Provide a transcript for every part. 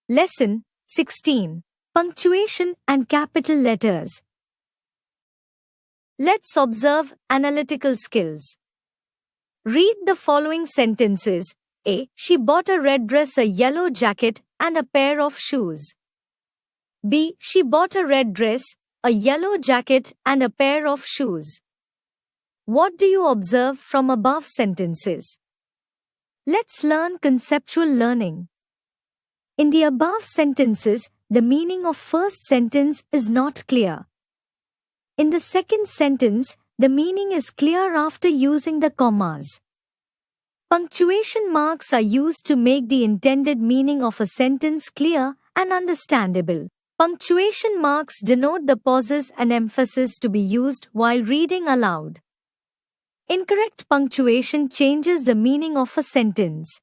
Lesson 16. Punctuation and capital letters. Let's observe analytical skills. Read the following sentences. A. She bought a red dress, a yellow jacket, and a pair of shoes. B. She bought a red dress, a yellow jacket, and a pair of shoes. What do you observe from above sentences? Let's learn conceptual learning. In the above sentences, the meaning of first sentence is not clear. In the second sentence, the meaning is clear after using the commas. Punctuation marks are used to make the intended meaning of a sentence clear and understandable. Punctuation marks denote the pauses and emphasis to be used while reading aloud. Incorrect punctuation changes the meaning of a sentence.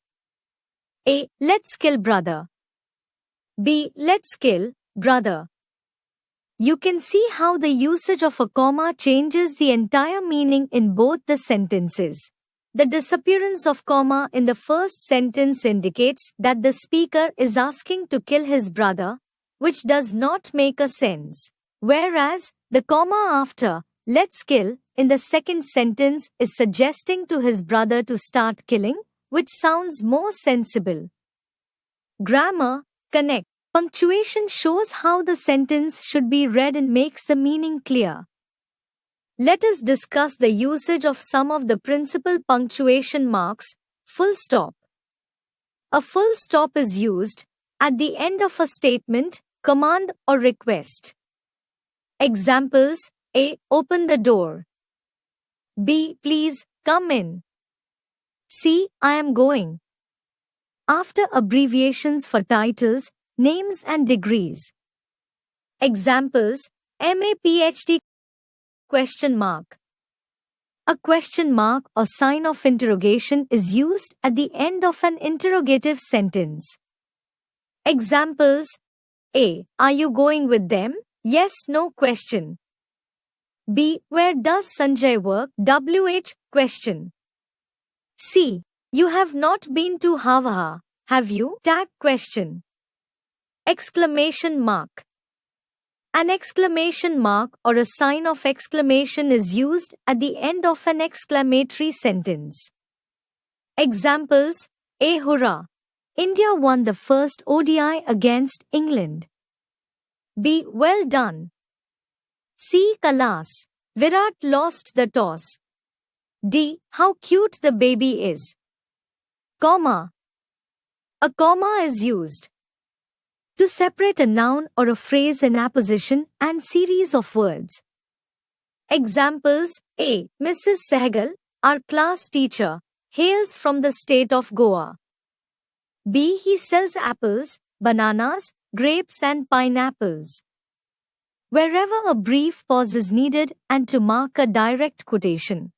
A. Let's kill brother. B. Let's kill brother. You can see how the usage of a comma changes the entire meaning in both the sentences. The disappearance of comma in the first sentence indicates that the speaker is asking to kill his brother, which does not make a sense. Whereas, the comma after let's kill in the second sentence is suggesting to his brother to start killing, which sounds more sensible. Grammar. Connect. Punctuation shows how the sentence should be read and makes the meaning clear. Let us discuss the usage of some of the principal punctuation marks. Full stop. A full stop is used at the end of a statement, command, or request. Examples. A. Open the door. B. Please come in. C. I am going. After abbreviations for titles, names and degrees. Examples. MA PhD question mark. A question mark or sign of interrogation is used at the end of an interrogative sentence. Examples. A. Are you going with them? Yes, no question. B. Where does Sanjay work? WH question. C. You have not been to Hava, have you? Tag question. Exclamation mark. An exclamation mark or a sign of exclamation is used at the end of an exclamatory sentence. Examples. A. Hurrah! India won the first ODI against England. B. Well done. C. Kalas! Virat lost the toss. D. How cute the baby is. Comma. A comma is used to separate a noun or a phrase in apposition and series of words. Examples. A. Mrs. Sehgal, our class teacher, hails from the state of Goa. B. He sells apples, bananas, grapes and pineapples. Wherever a brief pause is needed and to mark a direct quotation.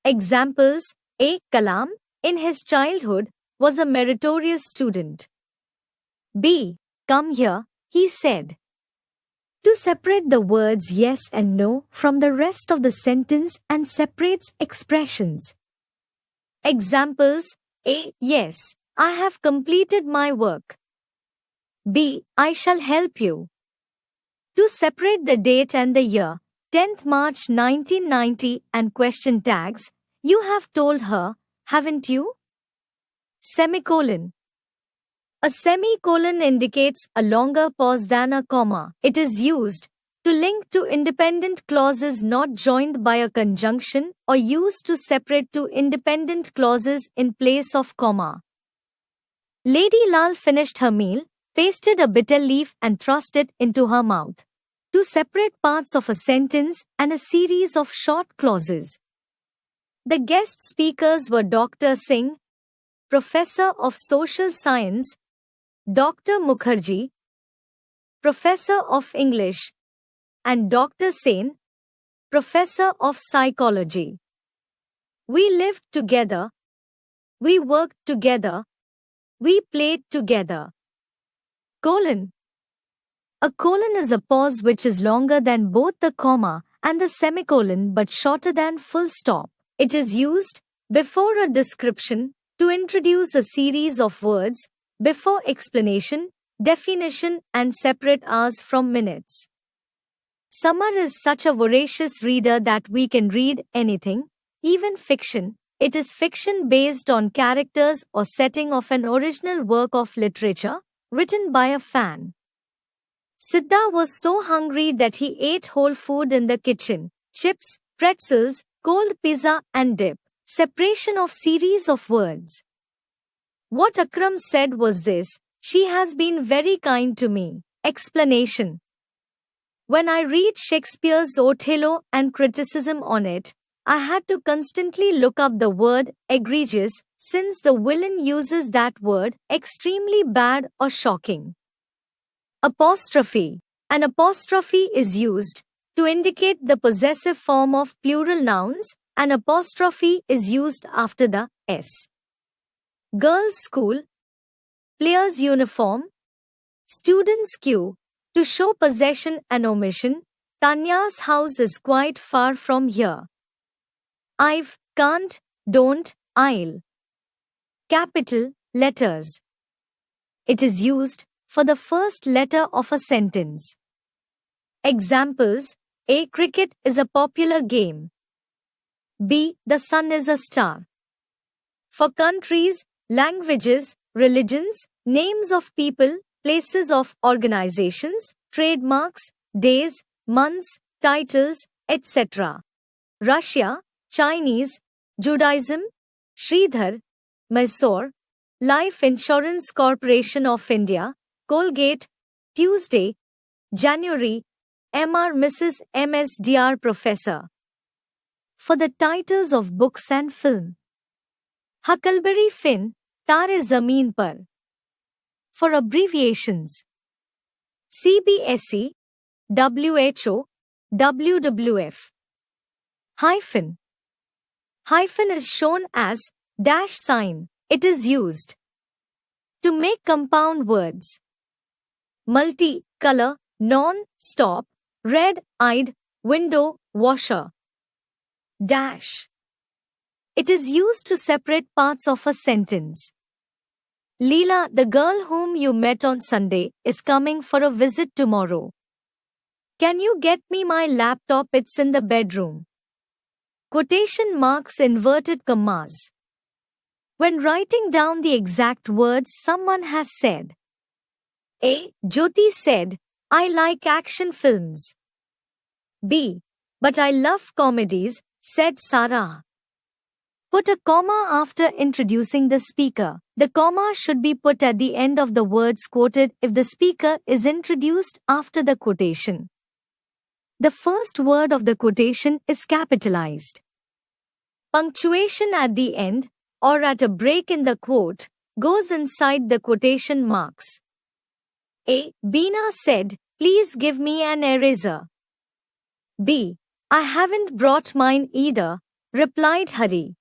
Examples. A. Kalam, in his childhood, was a meritorious student. B. Come here, he said. To separate the words yes and no from the rest of the sentence and separates expressions. Examples. A. Yes, I have completed my work. B. I shall help you. To separate the date and the year, 10th March 1990 and question tags, you have told her, haven't you? Semicolon. A semicolon indicates a longer pause than a comma. It is used to link two independent clauses not joined by a conjunction or used to separate two independent clauses in place of comma. Lady Lal finished her meal, pasted a bitter leaf and thrust it into her mouth. To separate parts of a sentence and a series of short clauses. The guest speakers were Dr. Singh, Professor of Social Science, Dr. Mukherjee, Professor of English, and Dr. Sen, Professor of Psychology. We lived together. We worked together. We played together. Colon. A colon is a pause which is longer than both the comma and the semicolon but shorter than full stop. It is used before a description to introduce a series of words, before explanation definition and separate hours from minutes. Summer is such a voracious reader that we can read anything, even fiction. It is fiction based on characters or setting of an original work of literature, written by a fan. Siddha was so hungry that he ate whole food in the kitchen: chips, pretzels, cold pizza and dip. Separation of series of words. What Akram said was this: she has been very kind to me. Explanation. When I read Shakespeare's Othello and criticism on it, I had to constantly look up the word egregious, since the villain uses that word extremely bad or shocking. Apostrophe. An apostrophe is used to indicate the possessive form of plural nouns. An apostrophe is used after the s. Girls' school, players' uniform, students' queue, to show possession and omission. Tanya's house is quite far from here. I've, can't, don't, I'll. Capital letters. It is used for the first letter of a sentence. Examples: A. Cricket is a popular game. B. The sun is a star. For countries, languages, religions, names of people, places of organizations, trademarks, days, months, titles, etc. Russia, Chinese, Judaism, Sridhar, Mysore, Life Insurance Corporation of India, Colgate, Tuesday, January, Mr. Mrs. MS Dr. Professor. For the titles of books and film: Huckleberry Finn, Tare Zameen Par. For abbreviations: CBSE, WHO, WWF. Hyphen. Hyphen is shown as dash sign. It is used to make compound words: multi, color, non-stop, red-eyed, window, washer. Dash. It is used to separate parts of a sentence. Leela, the girl whom you met on Sunday, is coming for a visit tomorrow. Can you get me my laptop? It's in the bedroom. Quotation marks, inverted commas. When writing down the exact words someone has said. A. Jyoti said, I like action films. B. But I love comedies, said Sarah. Put a comma after introducing the speaker. The comma should be put at the end of the words quoted if the speaker is introduced after the quotation. The first word of the quotation is capitalized. Punctuation at the end, or at a break in the quote, goes inside the quotation marks. A. Beena said, please give me an eraser. B. I haven't brought mine either, replied Hari.